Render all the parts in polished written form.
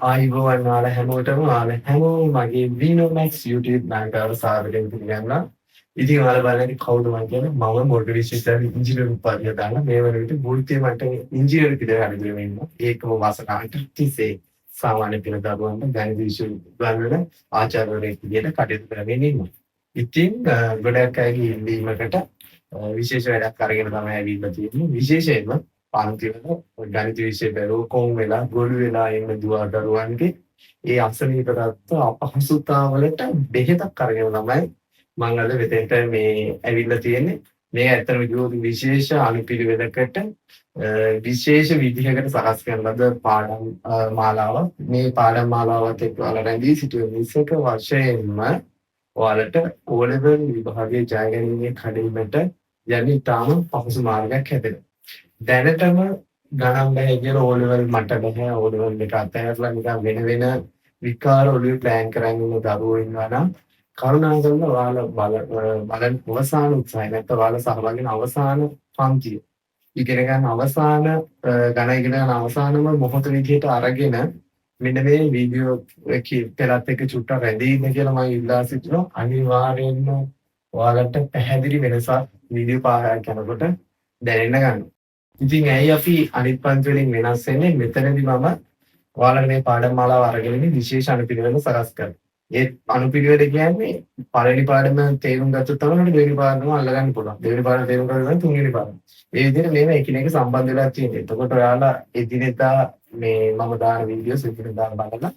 ආයුබෝවන් ඔයාලා හැමෝටම ඔයාලා හැමෝම මගේ Vinomax YouTube නාලිකාවට සාදරයෙන් පිළිගන්නවා. ඉතින් ඔයාලා බලන්නේ කවුද මම කියන්නේ මම මොඩර් විශ්වවිද්‍යාලයේ ඉංජිනේරු උපාධිය දාලා මේ වන විට වෘත්තීය මට්ටමේ ඉංජිනේරු පිළිවෙලකට ඉන්නවා. ඒකම වසරකට තිස්සේ සාමාන්‍ය පෙළ දරුවන්ට ගණිත විෂය උගන්වන ආචාර්යවරයෙක් විදිහට කටයුතු කරගෙන ඉන්නවා. ඉතින් ගොඩක් අයගේ ඉල්ලීමකට විශේෂ වැඩක් අරගෙන තමයි ඇවිල්ලා තියෙන්නේ. විශේෂයෙන්ම පන්තිවල ගණිත විෂය බැලුව කොම් වෙලා ගොළු වෙලා ඉන්න දුවා දරුවන්ගේ ඒ අසනීප තත්ත්ව අපහසුතාවලට බෙහෙතක් අරගෙන තමයි මම අද මෙතෙන්ට මේ ඇවිල්ලා තියෙන්නේ. මේ ඇත්තම කිව්වොත් විශේෂ අනුපිළිවෙලකට විශේෂ විදිහකට සකස් කරන ලද පාඩම් මාලාවක්. මේ පාඩම් මාලාවත් එක්ක ඔයාලා රැඳී සිටින 21 වර්ෂයෙන්ම ඔයාලට O level විභාගයේ ජය ගැනීමේ කඩඉමට යන්නේ තාම පහසු මාර්ගයක් හැදෙනවා. දැනටම ගණන් බෑ කියලා O level මට බෑ O level එක අතහැරලා නිකන් වෙන විකාර ඔළුවේ ප්ලෑන් කරගෙන ඉන්න දරුවෝ ඉන්නවා නම් කරුණාකරලා ඔයාලා බලන්න අවසාන උත්සාහය නැත්නම් ඔයාලා සහභාගී වෙන අවසාන පන්තිය ඉගෙන ගන්න අවසාන ගණන් ඉගෙන ගන්න අවසානම මොහොත විදිහට අරගෙන මෙන්න මේ වීඩියෝ එකේ පෙරත් එක චුට්ටක් රැඳී ඉන්න කියලා මම ඉල්ලා සිටිනවා. අනිවාර්යයෙන්ම ඔයාලට පැහැදිලි වෙනසක් වීඩියෝ පාඩයක් කරනකොට දැනෙන්න ගන්නවා. ඉතින් ඇයි අපි අනිත් පන්ති වලින් වෙනස් වෙන්නේ? මෙතනදී මම ඔයාලට මේ පාඩම් මාලාව අරගෙන ඉන්නේ විශේෂ අනුපිළිවෙල සකස් කරලා. ඒ අනුපිළිවෙල කියන්නේ පළවෙනි පාඩම තේරුම් ගත්තොත් තමයි දෙවෙනි පාඩම අල්ලගන්න පුළුවන්. දෙවෙනි පාඩම තේරුම් ගන්න තුන්වෙනි පාඩම. ඒ විදිහට මේව එකිනෙක සම්බන්ධ වෙලා තියෙනවා. එතකොට ඔයාලා එදිනෙදා මේ මම දාන වීඩියෝස් එදිනෙදා බලලා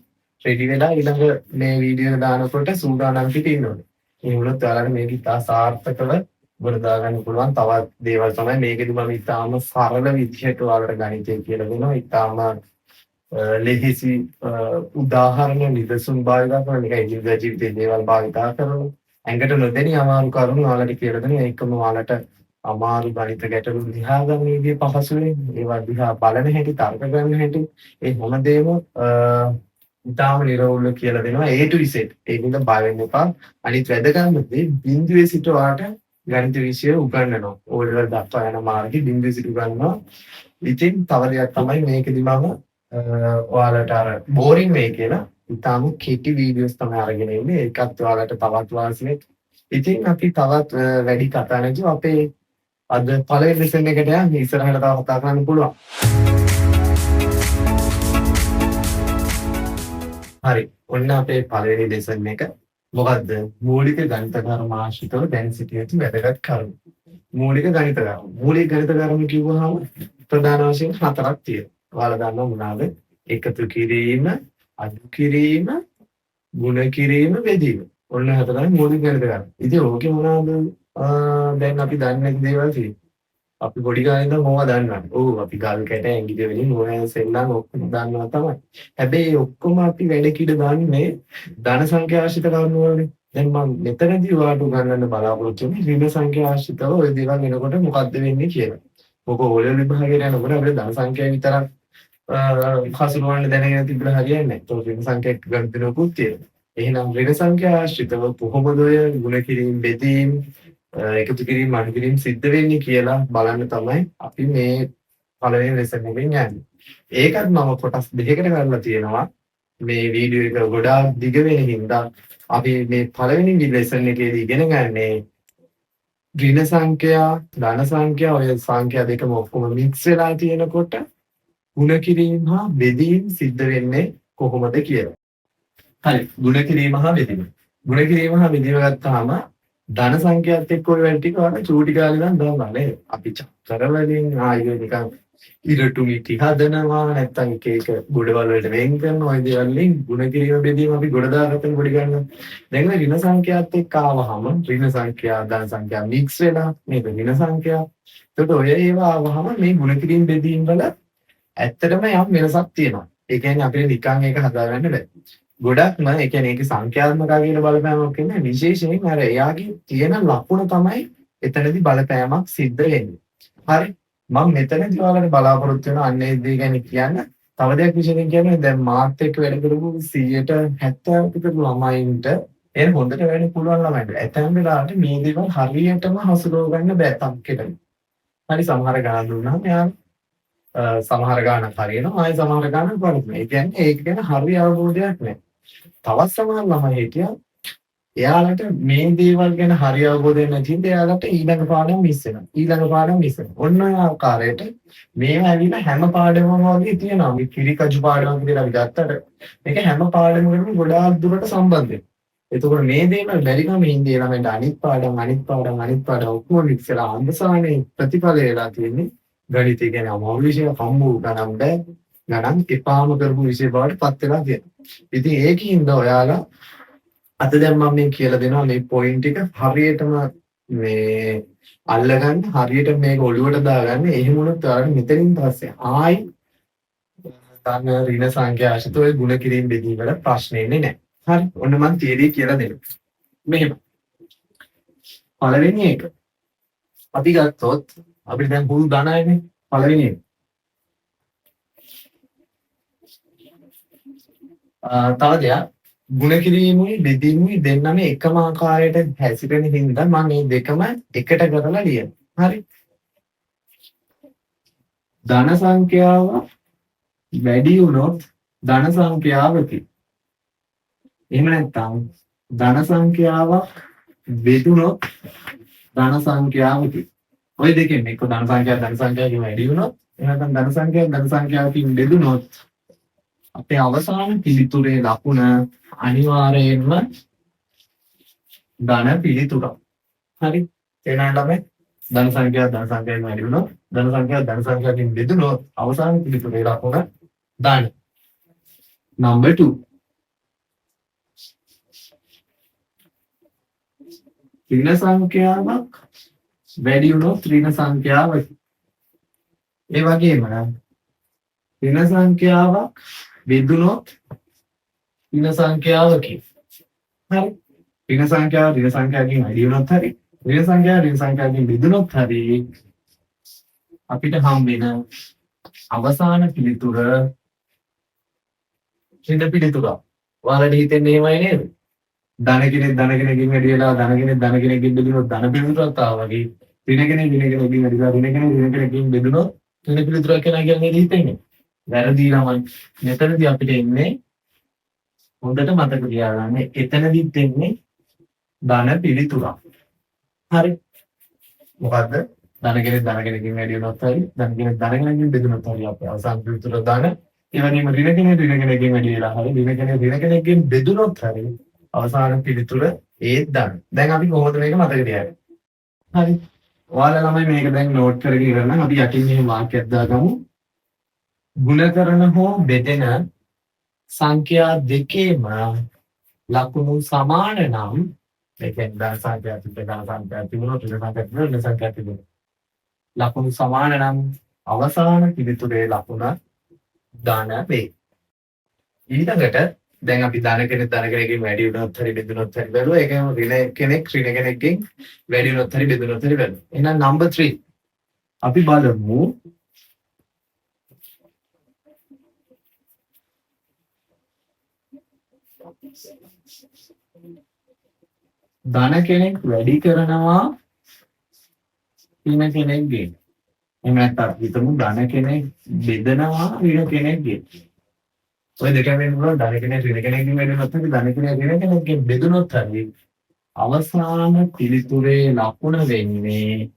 රෙඩි වෙලා ඊළඟ මේ වීඩියෝ දානකොට සූදානම් පිට ඉන්න ඕනේ. ඒ වුණොත් ඔයාලට මේක ඉතා සාර්ථකව ගොඩ දාගන්න පුළුවන්. තවත් දේවල් තමයි මේකෙදි මම ඉතාම සරල විදිහට ඔයාලට ගණිතය කියලා දෙනවා. ඉතාම ලෙහෙසි උදාහරණ නිදසුන් භාවිතා කරන එක ඉදිරියට ජීවිතේ දේවල් භාවිතා කරනවා. ඇඟට නොදැනී අමාරු කරුණු ඔයාලට කියලා දෙනවා. ඒකම ඔයාලට අමාරු ගණිත ගැටලු දිහා ගන්න විදිය පහසු වෙන්නේ. ඒවා දිහා බලන හැටි, තර්ක ගන්න හැටි, ඒ හැමදේම ඉතාම නිරවුල්ව කියලා දෙනවා. A to Z. ඒකෙන්ද බය වෙන්න එපා. අනිත් වැදගත්ම දේ බිඳුවේ සිට ඔයාලට ගණිත විෂය උගන්වනවා. O level දක්වා යන මාර්ගයේ බිඳුවේ සිට උගන්වනවා. ඉතින් තව දෙයක් තමයි මේකෙදි මම ඔයාලට අර බෝරින් වෙයි කියලා ඉතාම කෙටි වීඩියෝස් තමයි අරගෙන ඉන්නේ. ඒකත් ඔයාලට තවත් වාසියක්. ඉතින් අපි තවත් වැඩි කතා නැතුව අපේ අද පළවෙනි ලෙසන් එකට යන්න ඉස්සරහට තව කතා කරන්න පුළුවන්. හරි. ඔන්න අපේ පළවෙනි ලෙසන් එක. මොකද්ද? මූලික ගණිත කර්ම ආශ්‍රිතව දැන් සිටිය යුතු වැදගත් කරුණු. මූලික ගණිත කර්ම. මූලික ගණිත කර්ම කිව්වහම ප්‍රධාන වශයෙන් හතරක් තියෙනවා. ඔයාලා දන්නවා මොනවාද? එකතු කිරීම, අඩු කිරීම, ගුණ කිරීම, බෙදීම. ඔන්න හතරයි මූලික ගණිත කර්ම. ඉතින් ඕකේ මොනවාද දැන් අපි දන්නේ නැති දේවල් තියෙනවා. අපි පොඩි කාලේ ඉඳන් මොනවද දන්නවද? ඔව් අපි ගල් කැට ඇඟිලි වලින් මොනවද සෙල්ලම් ඔක්කොම දන්නවා තමයි. හැබැයි ඔක්කොම අපි වැඩ කිඩ දන්නේ ධන සංඛ්‍යා ආශ්‍රිත කරුණු වලනේ. දැන් මම මෙතනදී ඔයාලට උගන්වන්න බලාපොරොත්තු වෙන්නේ ඍණ සංඛ්‍යා ආශ්‍රිතව ওই දේවල් එනකොට මොකද්ද වෙන්නේ කියලා. මොකද ඕලෙවල් විභාගයට යනකොට අපිට ධන සංඛ්‍යා විතරක් හසුරුවන්න දැනගෙන තිබුණා හරියන්නේ නැහැ. ඒක ඍණ සංඛ්‍යා ගණිතනකුත් තියෙනවා. එහෙනම් ඍණ සංඛ්‍යා ආශ්‍රිතව කොහොමද ඔය ගුණ කිරීම, බෙදීම, එකතු කිරීම, අඩු කිරීම සිද්ධ වෙන්නේ කියලා බලන්න තමයි අපි මේ පළවෙනි ලෙසන් එකෙන් යන්නේ. ඒකත් මම කොටස් දෙකකට කරලා තියෙනවා. මේ වීඩියෝ එක ගොඩාක් දිග වෙන හින්දා අපි මේ පළවෙනි ලෙසන් එකේදී ඉගෙන ගන්නේ ඍණ සංඛ්‍යා, ධන සංඛ්‍යා, ඔය සංඛ්‍යා දෙකම ඔක්කොම මික්ස් වෙලා තියෙනකොට ගුණ කිරීම හා බෙදීම සිද්ධ වෙන්නේ කොහොමද කියලා. හරි. ගුණ කිරීම හා බෙදීම. ගුණ කිරීම හා බෙදීම ගත්තාම ධන සංඛ්‍යාත් එක්ක ඔය වැඩ ටික වල චූටි කාලේ ඉඳන් දන්නවා නේද? අපි චක්‍ර වලින් ආයෙ නිකන් ඉරටු මිටි හදනවා, නැත්නම් එක එක ගොඩවල් වලට වෙන් කරනවා. ඔය දේවල් වලින් ගුණ කිරීම බෙදීම අපි ගොඩ දාගත්තම පොඩි ගන්නවා. දැන් ඔය ඍණ සංඛ්‍යාත් එක්ක ආවහම ඍණ සංඛ්‍යා, ධන සංඛ්‍යා මික්ස් වෙලා නේද ඍණ සංඛ්‍යා. ඒකට ඔය ඒවා ආවහම මේ ගුණ කිරීම බෙදීම වල ඇත්තටම යම් වෙනසක් තියෙනවා. ඒ කියන්නේ අපිට නිකන් ඒක හදාගන්න බෑ. ගොඩක්ම ඒ කියන්නේ ඒකේ සංඛ්‍යාත්මක කියන බලපෑමක් ඉන්නේ විශේෂයෙන් අර එයාගේ තියෙන ලකුණ තමයි එතනදී බලපෑමක් සිද්ධ වෙන්නේ. හරි. මම මෙතනදී ඔයාලට බලාපොරොත්තු වෙන අන්නේ දේ ගැන කියන්න. තව දෙයක් විශේෂයෙන් කියන්නේ දැන් මාත් එක්ක වැඩ කරපු 170 විතර ළමයින්ට එන හොඳට වැඩ පුළුවන් ළමයින්ට ඇතැම් වෙලාවට මේ දේවල් හරියටම හසුරව ගන්න බෑ තක්කෙට. හරි සමහර ගණන් දුන්නාම එයා සමහර ගානක් හරියනවා ආයෙ සමහර ගානක් වරදිනවා. ඒ කියන්නේ ඒක ගැන හරි අවබෝධයක් නැහැ. තවත් සමහර ළමයි හිටියා එයාලට මේ දේවල් ගැන හරි අවබෝධයක් නැති හින්දා එයාලට ඊළඟ පාඩම් මිස් වෙනවා. ඊළඟ පාඩම් මිස් වෙනවා. ඔන්න ඔය ආකාරයට මේවා ඇවිල්ලා හැම පාඩමම වගේ තියෙනවා. මේ කිරිකජු පාඩමක් කියලා අපි ගත්තට මේක හැම පාඩමකටම ගොඩාක් දුරට සම්බන්ධ වෙනවා. එතකොට මේ දේවල් බැරිකම හින්දා ළමයින්ට අනිත් පාඩම් ඔක්කොම මික්ස් වෙලා අන්දසානේ ප්‍රතිඵලය වෙලා තියෙන්නේ ගණිතය කියන්නේ අමාරු විෂය කම්බු ගණන් බෑ. ගණන් එපාම කරපු විෂය බවට පත් වෙලා තියෙනවා. ඉතින් ඒකින්ද ඔයාලා අද දැන් මම මේ කියලා දෙනවා මේ පොයින්ට් එක හරියටම මේ අල්ලගන්න හරියට මේක ඔළුවට දාගන්න. එහෙම වුණොත් ඔයාලට මෙතනින් පස්සේ ආයි ධන ඍණ සංඛ්‍යා ආශ්‍රිත ඔය ගුණ කිරීම බෙදීම වල ප්‍රශ්න එන්නේ නැහැ. හරි. ඔන්න මම තියදී කියලා දෙනවා. මෙහෙම. පළවෙනි එක. අපි ගත්තොත් අපිට දැන් හුරු ධනයනේ පළවෙනි එක. තව දෙයක් ගුණ කිරීමේ බෙදීමේ දෙන්නම එකම ආකාරයට හැසිරෙන හින්දා මම මේ දෙකම එකට කරලා ලියනවා. හරි. ධන සංඛ්‍යාව වැඩි වුණොත් ධන සංඛ්‍යාවකි. එහෙම නැත්නම් ධන සංඛ්‍යාවක් බෙදුනොත් ධන සංඛ්‍යාවකි. ඔය දෙකෙන් එක ධන සංඛ්‍යාවකින් වැඩි වුණොත් එහෙම නැත්නම් ධන සංඛ්‍යාවකින් බෙදුනොත් අපේ අවසාන පිළිතුරේ ලකුණ අනිවාර්යයෙන්ම ධන පිළිතුරක්. හරි. එහෙනම් ළමයි ධන සංඛ්‍යාවෙන් වැඩි වුණොත් ධන සංඛ්‍යාවකින් බෙදුනොත් අවසාන පිළිතුරේ ලකුණ ධන. number 2 ඍණ සංඛ්‍යාවක් වැඩි වුණොත් ඍණ සංඛ්‍යාවකි. ඒ වගේම ඍණ සංඛ්‍යාවක් බෙදුනොත් ඍණ සංඛ්‍යාවකි. හරි. ඍණ සංඛ්‍යාවකින් වැඩි වුණොත් හරි ඍණ සංඛ්‍යාවකින් බෙදුනොත් හරි අපිට හම් වෙන අවසාන පිළිතුර ඍණ පිළිතුරක්. ඔයාලට හිතෙන්නේ එහෙමයි නේද? ධන කෙනෙක්ගෙන් වැඩි වෙලා ධන කෙනෙක්ගෙන් බෙදුනොත් ධන පිළිතුරක් ආවා වගේ ඍණ කෙනෙක්ගෙන් වැඩි වෙලා ඍණ කෙනෙක්ගෙන් බෙදුනොත් ඍණ පිළිතුරක් කියලා කියන්නේ හිතෙන්නේ. වැරදි ළමයි. මෙතනදී අපිට එන්නේ හොඳට මතක තියාගන්න. එතනදිත් එන්නේ ධන පිළිතුරක්. හරි. මොකද්ද? ධන කෙනෙක්ගෙන් වැඩි වෙනවත් හරි ධන කෙනෙක්ගෙන් බෙදුනොත් හරි අපේ අවසාන පිළිතුර ධන. ඒ වගේම ඍණ කෙනෙක්ගෙන් වැඩි වෙලා හරි ඍණ කෙනෙක්ගෙන් බෙදුනොත් හරි අවසාන පිළිතුර ඒත් ධන. දැන් අපි කොහොමද මේක මතක තියාගන්නේ? හරි. ඔයාලා ළමයි මේක දැන් නෝට් කරගෙන ඉන්න අපි යටින් මෙහෙම වාක්‍යයක් දාගමු. ගුණ කරන හෝ බෙදෙන සංඛ්‍යා දෙකේම ලකුණු සමාන නම් ඒ කියන්නේ ධන සංඛ්‍යා තිබුණොත් ඍණ සංඛ්‍යා තිබුණොත් ලකුණු සමාන නම් අවසාන පිළිතුරේ ලකුණ ධන වේ. ඊළඟට දැන් අපි ධන කෙනෙක්ගෙන් වැඩි වුණොත් හරි බෙදුනොත් හරි බලුවා. ඒකම ඍණ කෙනෙක්ගෙන් වැඩි වුණොත් හරි බෙදුනොත් හරි බලුවා. එහෙනම් number 3 අපි බලමු ධන කෙනෙක් වැඩි කරනවා ඍණ කෙනෙක්ගෙන්. එහෙම නැත්නම් හිතමු ධන කෙනෙක් බෙදනවා ඍණ කෙනෙක්ගෙන්. ඔය දෙකම වෙනකොට ධන කෙනෙක් ඍණ කෙනෙක්ගෙන් වැඩි වෙනත් හරි ධන කෙනෙක් ඍණ කෙනෙක්ගෙන් බෙදුනොත් හරි අවසාන පිළිතුරේ ලකුණ වෙන්නේ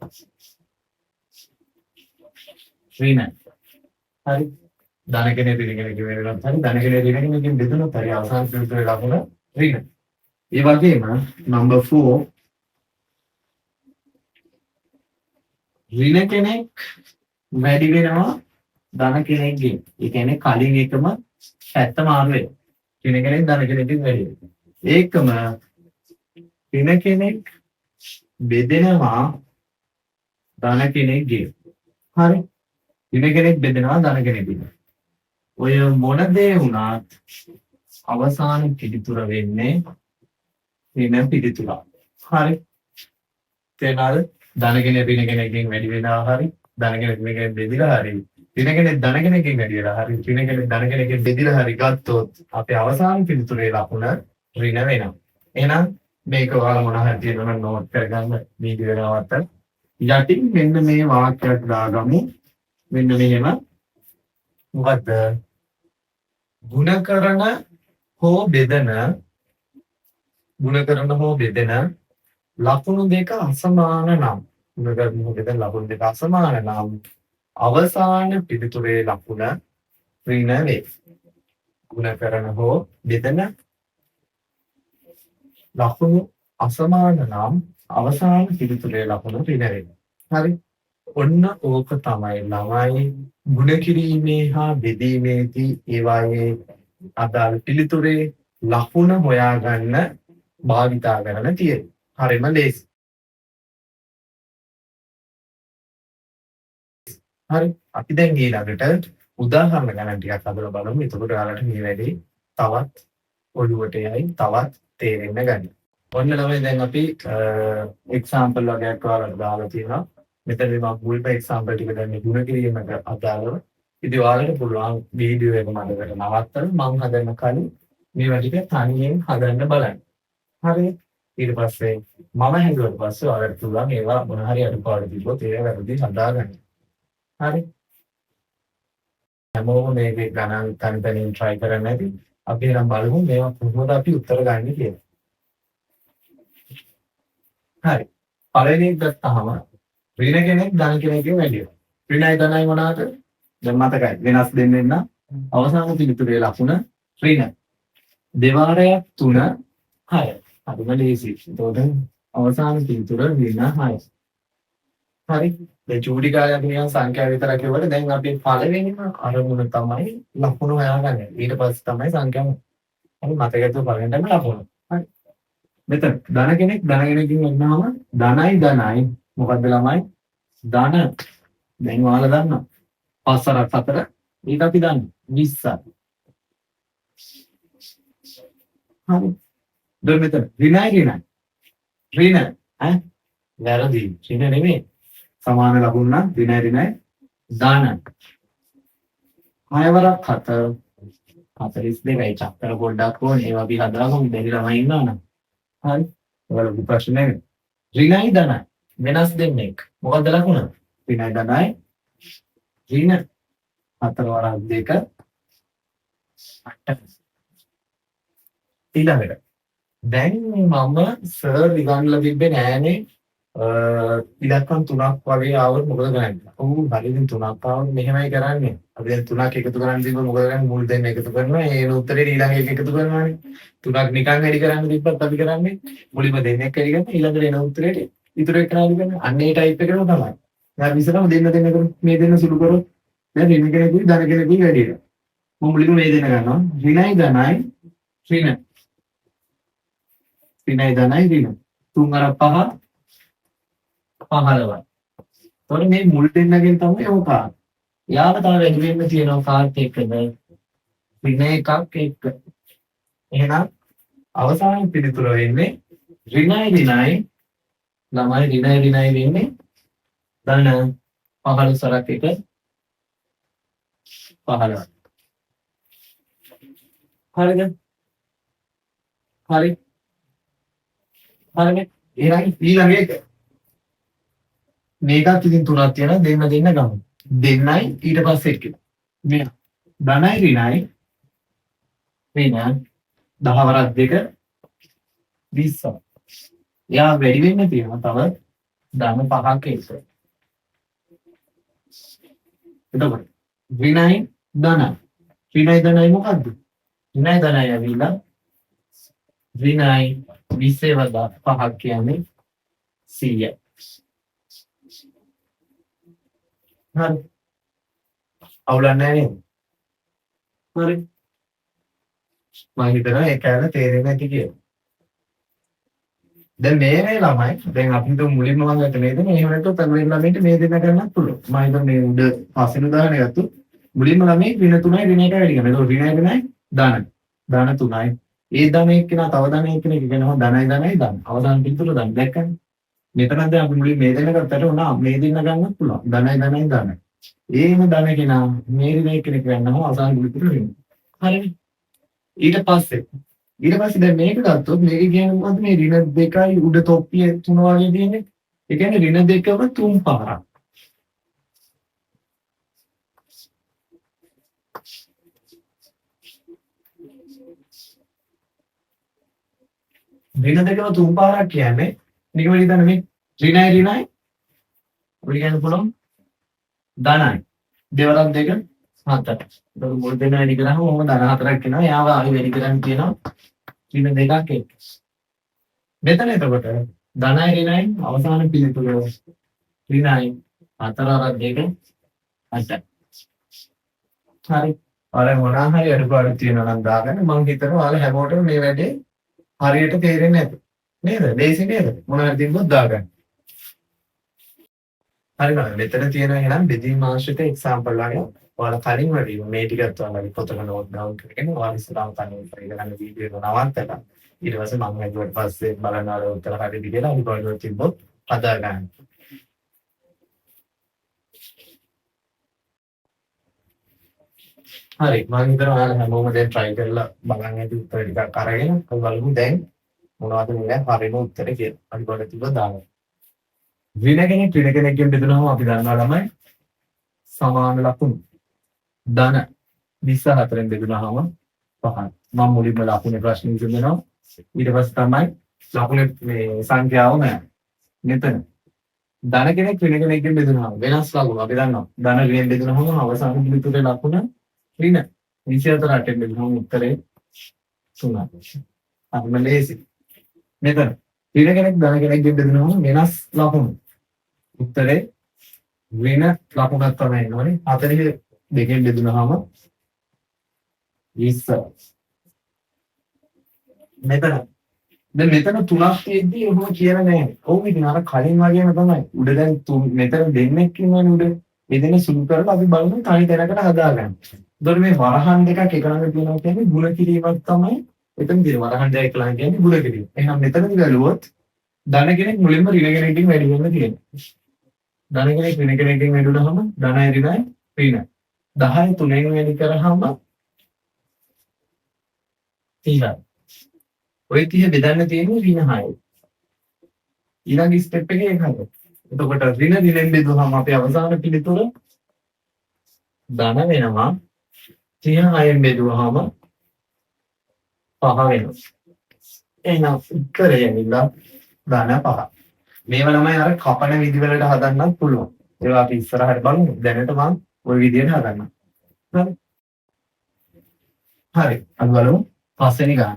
ඍණ. හරි. ධන කෙනෙක් ඍණ කෙනෙක්ගෙන් වැඩි වෙනත් හරි ධන කෙනෙක් ඍණ කෙනෙක්ගෙන් බෙදුනොත් හරි අවසාන පිළිතුරේ ලකුණ ඍණ. ඒ වගේම number 4 ඍණ කෙනෙක් වැඩි වෙනවා ධන කෙනෙක්ගෙන්. ඒ කියන්නේ කලින් එකම පැත්ත මාරු වෙනවා. ඍණ කෙනෙක් ධන කෙනෙක්ගෙන් වැඩි වෙනවා. ඒකම ඍණ කෙනෙක් බෙදෙනවා ධන කෙනෙක්ගෙන්. හරි. ඍණ කෙනෙක් බෙදෙනවා ධන කෙනෙක්ගෙන්. ඔය මොන දේ වුණත් අවසාන පිළිතුර වෙන්නේ ඍණ පිළිතුරක්. හරි. තේනාද? ධන කෙනෙක් ඍණ කෙනෙක්ගෙන් වැඩි වෙනවා හරි ධන කෙනෙක් මේකෙන් බෙදලා හරි ඍණ කෙනෙක් ධන කෙනෙක්ගෙන් වැඩි වෙලා හරි ඍණ කෙනෙක් ධන කෙනෙක්ගෙන් බෙදලා හරි ගත්තොත් අපේ අවසාන පිළිතුරේ ලකුණ ඍණ වෙනවා. එහෙනම් මේක ඔයාලා මොනවා හරි තියෙනවා නම් නෝට් කරගන්න වීඩියෝ එකකට. යටින් මෙන්න මේ වාක්‍යයක් දාගමු. මෙන්න මෙහෙම මොකද්ද? ಗುಣ කරන හෝ බෙදෙන ලකුණු දෙක අසමාන නම් ಗುಣ කරන හෝ බෙදෙන ලකුණු දෙක අසමාන නම් අවසාන පිළිතුරේ ලකුණ ඍණ වේ. ಗುಣ කරන හෝ බෙදෙන ලකුණු අසමාන නම් අවසාන පිළිතුරේ ලකුණ ඍණ වේ. හරි. ඔන්න ඕක තමයි ළමයි ಗುಣ කිරීමේ හා බෙදීමේදී ඒවායේ අදාළ පිළිතුරේ ලකුණ හොයාගන්න භාවිතා කරන තියෙන්නේ. හරිම ලේසි. හරි. අපි දැන් ඊළඟට උදාහරණ ගණන් ටිකක් හදලා බලමු. එතකොට ඔයාලට මේ වැඩේ තවත් ඔළුවට යයි, තවත් තේරෙන්න ගනී. ඔන්න ළමයි දැන් අපි එක්සැම්පල් වගේක් ඔයාලට දාලා තියෙනවා. මෙතනදී මම මුල්ම එක්සැම්පල් ටික දැන් ගුණ කිරීමකට අදාළව. ඉතින් ඔයාලට පුළුවන් වීඩියෝ එක මඩකට නවත්තලා මම හදන්න කලින් මේවා ටික තනියෙන් හදන්න බලන්න. හරි. ඊට පස්සේ මම හැදුවට පස්සේ ඔයාලට පුළුවන් ඒවා මොන හරි අඩුපාඩු තිබ්බොත් ඒවා වැරදි හදාගන්න. හරි. හැමෝම මේකේ ගණන් තනියෙන් try කරන්න ඇති. අපි නම් බලමු මේවා කොහොමද අපි උත්තර ගන්න කියලා. හරි. පළවෙනි එක ගත්තාම ඍණ කෙනෙක් ධන කෙනෙක්ගෙන් වැඩි වෙනවා. ඍණයි ධනයි මොනවාද? දැන් මතකයි. වෙනස් දෙන්නේ නම් අවසාන පිළිතුරේ ලකුණ ඍණ. දෙවාරයක් 3 6. හරිම ලේසි. එතකොට අවසාන පිළිතුර ඍණ 6. හරි. දැන් චූටි කාලේ අපි නිකන් සංඛ්‍යා විතරක් කියවල දැන් අපි පළවෙනිම අරමුණ තමයි ලකුණු හොයාගන්නේ. ඊට පස්සේ තමයි සංඛ්‍යාව. හරි මතකයෙන් පළවෙනිටම ලකුණු. හරි. මෙතන ධන කෙනෙක්ගෙන් වුණාම ධනයි මොකද්ද ළමයි? ධන. දැන් ඔයාලා දන්නවා. 5 4 ඒක අපි දන්නවා. 20. හරි. දැන් මෙතන ඍණ ඈ වැරදි. ඍණ නෙමෙයි. සමාන ලකුණු නම් ඍණයි ධන. 6 වරක් 4 42යි චක්‍ර පොඩ්ඩක් ඕනේ. ඒවා අපි හදාගමු. දෙවි ළමයි ඉන්නවනම්. හරි. ඔයාලගේ ප්‍රශ්නේ නෙමෙයි. ඍණයි ධනයි වෙනස් දෙන්නේ. මොකද්ද ලකුණ? ඍණයි ධනයි ඍණ 4 වරක් 2 8. ඊළඟට දැන් මම සර් ඉගන්ලා තිබ්බේ නෑනේ ඉලක්කම් 3ක් වගේ ආවොත් මොකද කරන්නේ? ඔව් හරියටින් 3ක් ආවොත් මෙහෙමයි කරන්නේ. අපි දැන් 3ක් එකතු කරන්න තිබ්බොත් මොකද කරන්නේ? මුල් දෙන්න එකතු කරනවා. ඒ උත්තරේ ඊළඟ එක එකතු කරනවානේ. 3ක් නිකන් වැඩි කරන්න තිබ්බත් අපි කරන්නේ මුලින්ම දෙන්නෙක් වැඩි කරනවා. ඊළඟට එන උත්තරේට ඉතුරු එක නාදි කරනවා. අන්න ඒ ටයිප් එකම තමයි. දැන් විසරම දෙන්න කරොත් මේ දෙන්න සුළු කරොත් දැන් ඍණ කෙනෙකුයි ධන කෙනෙකුයි වැඩි වෙනවා. මම මුලින්ම මේ දෙන්න ගන්නවා. ඍණයි ධනයි ඍණ. ඍණයි ධනයි ඍණ. 3 අර 5 15යි. එතකොට මේ මුල් දෙන්නගෙන් තමයි ඕක. යාව තව වැඩි වෙන්න තියෙනවා කාර්ත් එක්කද? ඍණ එකක් එක්ක. එහෙනම් අවසාන පිළිතුර වෙන්නේ ඍණයි ළමයි ඍණයි වෙන්නේ ධන 15ක් එක 15. හරිද? හරි. හරිනේ. එහෙනම් ඊළඟ එක මේකත් ඉතින් 3ක් තියෙනවා දෙන්න ගමු. දෙන්නයි ඊට පස්සේ එක්ක. මේ ධනයි ඍණයි ඍණ 10 වරක් 2 20. යා වැඩි වෙන්න තියෙනවා තව ධන 5ක් එක. එතකොට ඍණයි ධනයි මොකද්ද? ඍණයි ධනයි ඇවිල්ලා ඍණයි 20 වදා 5ක් කියන්නේ 100. හරි. අවුලක් නැහැ නේද? හරි. මම හිතනවා ඒක ඇල තේරෙන්නේ නැති කියලා. දැන් මේ ළමයි දැන් අපි හිතමු මුලින්ම මම ගත්ත නේද? එහෙම නැත්නම් තමයි ළමයින්ට මේ දෙන්න ගන්නත් පුළුවන්. මම හිතන්නේ මේ උඩ පස්සේ උදාහරණයක් ගත්තොත් මුලින්ම ළමයි ඍණ 3යි ඍණ 1යි වැඩි කරනවා. ඒක ඍණයි ධන 3යි. ඒ ධන එක්කෙනා තව ධන එක්කෙනෙක් කියනවා ධනයි ධන. අවදාන පිටුල ධන දැක්කනේ. මෙතනද අපි මුලින් මේ දෙන්න ගත්තට උනා මේ දෙන්න ගන්නත් පුළුවන්. ධනයි ධන. ඒම ධන කෙනා මේ ඍණ කෙනෙක් වෙන්නම අවසාන පිටුල වෙනවා. හරිනේ. ඊට පස්සේ දැන් මේක ගත්තොත් මේක කියන්නේ මොකද්ද මේ ඍණ දෙකයි උඩ තොප්පිය 3 වගේ තියෙන්නේ. ඒ කියන්නේ ඍණ දෙකම 3 පාරක්. ඍණ දෙකම තුන් පාරක් කියන්නේ නිකන් හිතන්න මේ ඍණයි ඔය කියන්න පුළුවන් ධනයි. දෙවරක් දෙක හතර. ඒක මුල් දෙන වැඩි කරාම ඔහොම ධන හතරක් එනවා. යාව ආයෙ වැඩි කරන් කියනවා ඍණ දෙකක් එක්ක. මෙතන එතකොට ධනයි ඍණයි අවසාන පිළිතුර ඍණයි හතර අර දෙක අට. හරි. ඔයාලා මොනවා හරි අඩුපාඩු තියෙනවා නම් දාගන්න. මම හිතනවා ඔයාලා හැමෝටම මේ වැඩේ හරියට තේරෙන්නේ නැති. නේද? ලේසි නේද? මොනවා හරි තිබ්බොත් දාගන්න. හරි නේද? මෙතන තියෙන එහෙනම් බෙදීම් ආශ්‍රිත එක්සැම්පල් වගේ ඔයාලා කලින් වගේ මේ ටිකත් ඔයාලා පොතක නෝට් ඩවුන් කරගෙන ඔයාලා ඉස්සරහට තනියම ඉගෙන ගන්න වීඩියෝ එක නවත්තලා ඊට පස්සේ මම හිතුවට පස්සේ බලන්න ආර උත්තර හරියට කියලා අනිවාර්යව තිබ්බොත් හදා ගන්න. හරි මම හිතනවා ඔයාලා හැමෝම දැන් try කරලා බලන්න ඇති උත්තර ටිකක් අරගෙන බලමු දැන් මොනවද මේ හරියම උත්තරේ කියලා. අනිවාර්යව තිබ්බොත් දාගන්න. ඍණ කෙනෙක්ගෙන් බෙදුනහම අපි දන්නවා ළමයි සමාන ලකුණු ධන 24න් බෙදුනහම 5යි. මම මුලින්ම ලකුණේ ප්‍රශ්න විසඳනවා. ඊට පස්සේ තමයි ලකුණේ මේ සංඛ්‍යාව නෑ. මෙතන ධන කෙනෙක් ඍණ කෙනෙක්ගෙන් බෙදුනහම වෙනස් ලකුණු අපි දන්නවා. ධන ඍණෙන් බෙදුනහම අවසාන පිළිතුරේ ලකුණ ඍණ 24 8න් බෙදුනහම උත්තරේ 3යි. අපිම ලේසි. මෙතන ඍණ කෙනෙක් ධන කෙනෙක්ගෙන් බෙදුනහම වෙනස් ලකුණු උත්තරේ ඍණ ලකුණක් තමයි එනවනේ 42න් බෙදුනහම 20. මෙතන දැන් මෙතන තුනක් තියෙද්දි ඔහොම කියලා නැහැ. ඔව් ඉතින් අර කලින් වගේම තමයි. උඩ දැන් මෙතන දෙන්නෙක් ඉන්නවනේ උඩ. මේ දෙන සුළු කරලා අපි බලමු තනි තැනකට හදාගන්න. එතකොට මේ වරහන් දෙකක් එක ළඟ තියෙනවා කියන්නේ ಗುಣ කිරීමක් තමයි. එතන තියෙන වරහන් දෙක එක ළඟ කියන්නේ ಗುಣ කිරීම. එහෙනම් මෙතනදි බැලුවොත් ධන කෙනෙක් මුලින්ම ඍණ කෙනෙක්ගෙන් වැඩි වෙන්න තියෙනවා. ධන කෙනෙක් ඍණ කෙනෙක්ගෙන් වැඩි වුණාම ධනයි ඍණයි ඍණ 10 3ෙන් වැඩි කරාම 30යි. ඔය 30 බෙදන්න තියෙන්නේ ඍණ 6යි. ඊළඟ ස්ටෙප් එකේ ඒකයි. එතකොට ඍණ ඍණෙන් බෙදුවහම අපේ අවසාන පිළිතුර ධන වෙනවා 36න් බෙදුවහම 5 වෙනවා. එහෙනම් උත්තරය නිලා ධන 5. මේවා ළමයි අර කපන විදි වලට හදන්නත් පුළුවන්. ඒවා අපි ඉස්සරහට බලමු. දැනට මම ওই විදිහට හදන්නම්. හරි. හරි. අපි බලමු පස්වෙනි ගාන.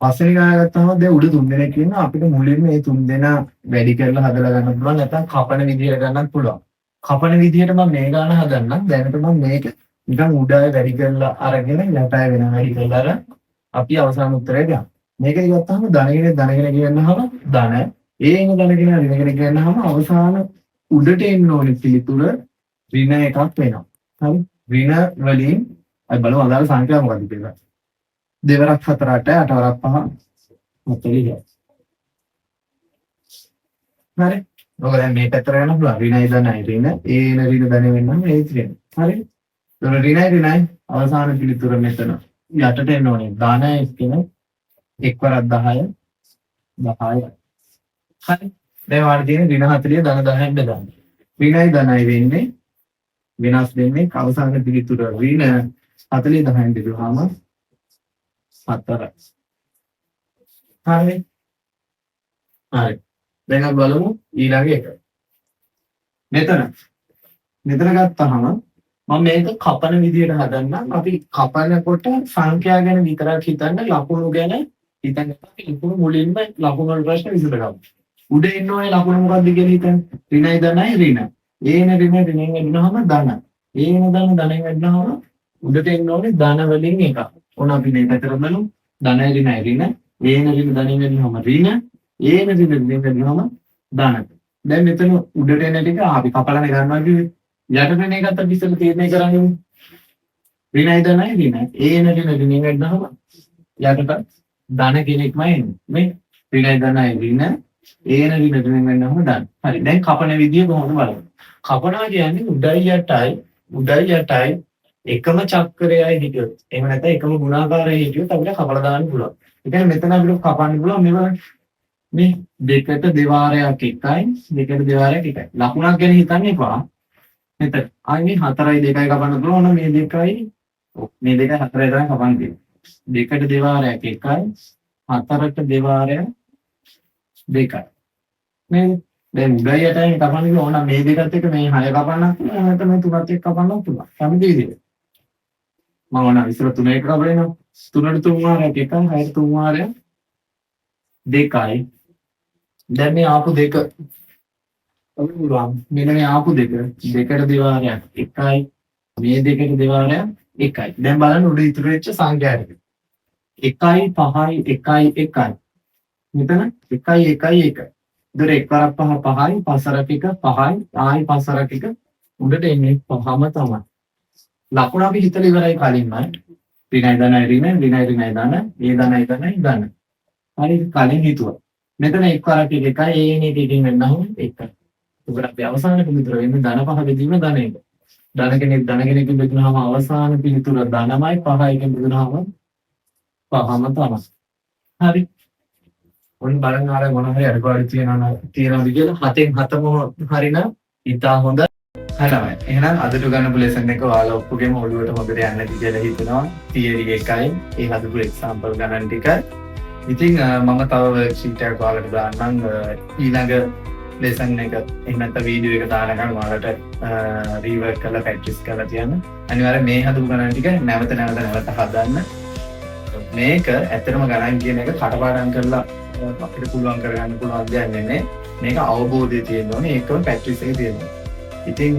පස්වෙනි ගාන ගත්තාම දැන් උඩ තුන් දෙනෙක් ඉන්නවා. අපිට මුලින්ම මේ තුන් දෙනා වැඩි කරලා හදලා ගන්න පුළුවන්. නැත්නම් කපන විදිහට ගන්නත් පුළුවන්. කපන විදිහට මම මේ ගාන හදන්නම්. දැනට මම මේක නිකන් උඩාය වැඩි කරලා අරගෙන යටාය වෙන වැඩි කරලා අර අපි අවසාන උත්තරය ගන්න. මේක ගත්තාම ධනගෙන කියනහම ධන ඒන ධනගෙන ඍණගෙන කියනහම අවසාන උඩට එන්න ඕනේ පිළිතුර ඍණ එකක් වෙනවා. හරි. ඍණ වලින් අපි බලමු අදාළ සංඛ්‍යාව මොකක්ද කියලා. දෙවරක් 4 8 8 වරක් 5 40. හරි. ඔක දැන් මේ පැත්තට යන්න පුළුවන්. ඍණයි ධනයි ඍණ ඒන ඍණ ධන වෙනනම් ඒ ත්‍රින. හරි. ඒතර ඍණයි අවසාන පිළිතුර මෙතන යටට එන්න ඕනේ. ධනයි කියන එක්වරක් 10 10යි. හරි. දැන් වාට තියෙන ඍණ 40 ධන 10න් බෙදන්න. ඍණයි ධනයි වෙන්නේ වෙනස් දෙන්නේ අවසාන පිළිතුර ඍණ 40 10න් බෙදුවාම 4යි. හරි. හරි. දැන් අපි බලමු ඊළඟ එක. මෙතන ගත්තාම මම මේක කපන විදියට හදන්නම්. අපි කපනකොට සංඛ්‍යා ගැන විතරක් හිතන්න ලකුණු ගැන හිතන්න. ලකුණු මුලින්ම ලකුණු වල ප්‍රශ්න විසඳගමු. උඩ එන්න ඕනේ ලකුණු මොකක්ද කියලා හිතන්න. ඍණයි ධනයි ඍණ. ඒන ඍණෙන් වැඩිනවම ධන. ඒන ධනෙන් වැඩිනවම උඩට එන්න ඕනේ ධන වලින් එකක්. ඕන අපි මේ පැත්තට බලමු. ධනයි ඍණයි ඍණ. ඒන ඍණ ධනෙන් වැඩිනවම ඍණ. ඒන ඍණ ධනෙන් වැඩිනවම ධන. දැන් මෙතන උඩට එන ටික අපි කපලානේ ගන්නවා කිව්වේ. යටට එන එකත් අපි ඉස්සෙල්ලා තීරණය කරන්නේ. ඍණයි ධනයි ඍණ. ඒන ඍණ ධනෙන් වැඩිනවම යටට ධන කෙනෙක්මයි එන්නේ. මේ ඍණයි ධනයි ඍණ. ඒන ඍණ ධනෙන් වැඩිනවම ධන. හරි. දැන් කපන විදිය කොහොමද බලමු. කපනවා කියන්නේ උඩයි යටයි එකම චක්‍රයයි හිටියොත් එහෙම නැත්නම් එකම ගුණාකාරයයි හිටියොත් අපිට කපලා දාන්න පුළුවන්. ඒ කියන්නේ මෙතන අපිට කපන්න පුළුවන් මේ දෙකට දෙවාරයක් එකයි දෙකට දෙවාරයක් එකයි. ලකුණක් ගැන හිතන්න එපා. මෙතන ආන්නේ 4යි 2යි කපන්න පුළුවන්. මේ 2යි මේ 2යි 4යි තමයි කපන්න තියෙන්නේ. දෙකට දෙවාරයක් එකයි 4ට දෙවාරයක් 2යි. නේද? දැන් උඩයි යටයි කපන්න කිව්ව ඕන මේ දෙකත් එක්ක මේ 6 කපන්නත් පුළුවන් නැත්නම් මේ 3ත් එක්ක කපන්නත් පුළුවන්. කැමති විදිහට. මම ඕන ඉස්සර 3 එක කපලා 3ට 3 වාරයක් 1යි 6ට 3 වාරයක් 2යි. දැන් මේ ආපු දෙක පුළුවන්. මෙන්න මේ ආපු දෙක දෙකට දෙවාරයක් 1යි මේ දෙකට දෙවාරයක් 1යි. දැන් බලන්න උඩ ඉතුරු වෙච්ච සංඛ්‍යා ටික. 1යි 5යි 1යි 1යි. මෙතන 1යි 1යි 1යි. ඉතින් එක්වරක් 5 5යි පස්සරක් 1 5යි ආයි පස්සරක් 1 උඩට එන්නේ 5ම තමයි. ලකුණ අපි හිතලා ඉවරයි කලින්ම. ඍණයි ධනයි ඍණ ඍණයි ඍණයි ධන ඒ ධනයි ධනයි ධන. හරි කලින් හිතුවා. මෙතන එක්වරක් 1යි ඒ එන එකකින් වෙන්නහම 1යි. උගල අපි අවසාන පිළිතුර වෙන්නේ ධන 5 බෙදීම ධන 1. ධන කෙනෙක්ගෙන් බෙදුනහම අවසාන පිළිතුර ධනමයි 5 එකෙන් බෙදුනහම 5ම තමයි. හරි. ඔන්න බලන්න ආර මොන හරි අඩුපාඩු තියනවද කියලා 7න් 7ම හරිනම් ඉතා හොඳ හරි. එහෙනම් අදට ගන්නපු ලෙසන් එක ඔයාලා ඔක්කොගෙම ඔළුවට හොඳට යන්නේ නැති කියලා හිතනවා. තියරි එකයි ඒ හදපු එක්සැම්පල් ගණන් ටික. ඉතින් මම තව වර්ක්ෂීට් එකක් ඔයාලට දාන්නම් ඊළඟ ලෙසන් එක එහෙම නැත්නම් වීඩියෝ එක දානකම් ඔයාලට රීවර්ක් කරලා ප්‍රැක්ටිස් කරලා තියන්න. අනිවාර්යෙන් මේ හදපු ගණන් ටික නැවත හදන්න. මේක ඇත්තටම ගණන් කියන එක කටපාඩම් කරලා අපිට පුළුවන් කරගන්න පුළුවන් දෙයක් නෙමෙයි. මේක අවබෝධය තියෙන්න ඕනේ. ඒකම ප්‍රැක්ටිස් එක තියෙන්න ඕනේ. ඉතින්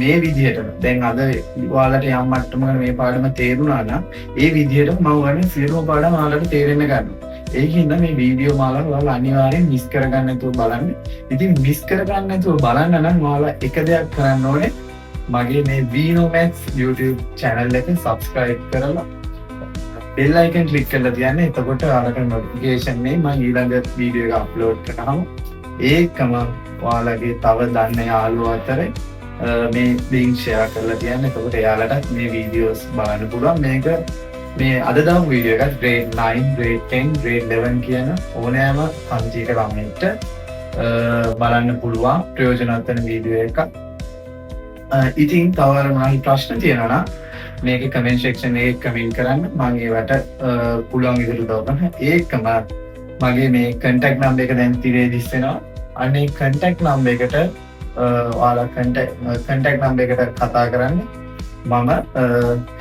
මේ විදිහට දැන් අද ඔයාලට යම් මට්ටමකට මේ පාඩම තේරුණා නම් ඒ විදිහටම මම වගේ සියලුම පාඩම් ඔයාලට තේරෙන්න ගන්නවා. ඒකින්ද මේ වීඩියෝ මාලාව ඔයාලා අනිවාර්යෙන් මිස් කරගන්න නැතුව බලන්න. ඉතින් මිස් කරගන්න නැතුව බලන්න නම් ඔයාලා එක දෙයක් කරන්න ඕනේ. මගේ මේ Vinomax YouTube channel එක subscribe කරලා bell icon click කරලා තියන්න. එතකොට ඔයාලට notification එයි මම ඊළඟ වීඩියෝ එක අප්ලෝඩ් කරාම ඒකම ඔයාලගේ තව දන්න යාළුවෝ අතර මේ link share කරලා තියන්න. එතකොට එයාලට මේ වීඩියෝස් බලන්න පුළුවන්. මේක මේ අද දාපු වීඩියෝ එකත් grade 9, grade 10, grade 11 කියන ඕනෑම පන්තියක ළමයින්ට බලන්න පුළුවන් ප්‍රයෝජනවත් වෙන වීඩියෝ එකක්. ඉතින් තව මොනවාරි ප්‍රශ්න තියෙනවා නම් මේක කමෙන්ට් සෙක්ෂන් එකේ කමෙන්ට් කරන්න. මම ඒවට පුළුවන් විදිහට උදව් කරන්න. ඒකම මගේ මේ contact number එක දැන් තිරේ දිස් වෙනවා. අනේ contact number එකට ඔයාලා contact number එකට කතා කරන්න. මම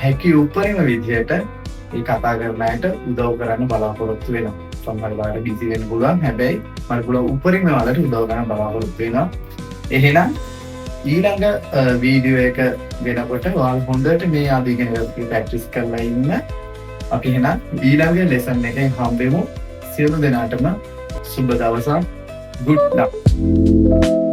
හැකි උපරිම විදිහට ඒ කතා කරන අයට උදව් කරන්න බලාපොරොත්තු වෙනවා. සමහර වෙලාවට බිසි වෙන්න පුළුවන්. හැබැයි මම පුළුවන් උපරිම වලට උදව් කරන්න බලාපොරොත්තු වෙනවා. එහෙනම් ඊළඟ වීඩියෝ එක වෙනකොට ඔයාලා හොඳට මේ ආදී ගැන ප්‍රැක්ටිස් කරලා ඉන්න. අපි එහෙනම් ඊළඟ ලෙසන් එකෙන් හම්බෙමු. සියලු දෙනාටම සුබ දවසක්. good luck.